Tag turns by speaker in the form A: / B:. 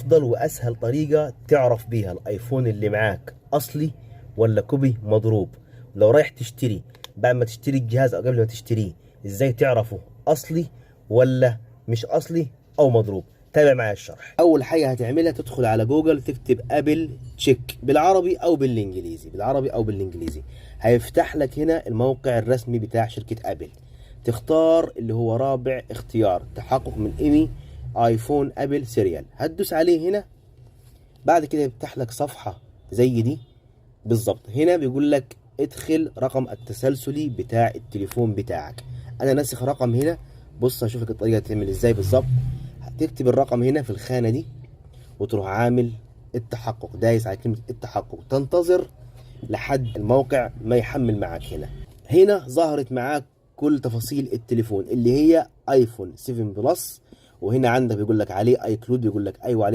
A: افضل واسهل طريقة تعرف بيها الايفون اللي معاك اصلي ولا كوبي مضروب. لو رايح تشتري بعد ما تشتري الجهاز او قبل ما تشتريه، ازاي تعرفه اصلي ولا مش اصلي او مضروب؟ تابع معايا الشرح. اول حاجة هتعملها تدخل على جوجل تكتب ابل تشيك بالعربي او بالانجليزي، هيفتح لك هنا الموقع الرسمي بتاع شركة ابل. تختار اللي هو رابع اختيار، تحقق من ايمي ايفون ابل سيريال، هتدوس عليه هنا. بعد كده يفتح لك صفحة زي دي بالظبط. هنا بيقول لك ادخل رقم التسلسلي بتاع التليفون بتاعك. انا ناسخ رقم هنا، بص اشوف لك الطريقة تعمل ازاي بالظبط. هتكتب الرقم هنا في الخانة دي وتروح عامل التحقق، دايس على كلمة التحقق، تنتظر لحد الموقع ما يحمل معاك. هنا ظهرت معاك كل تفاصيل التليفون اللي هي ايفون 7 بلس، وهنا عندك بيقول لك عليه اي كلود، بيقول لك ايوه عليه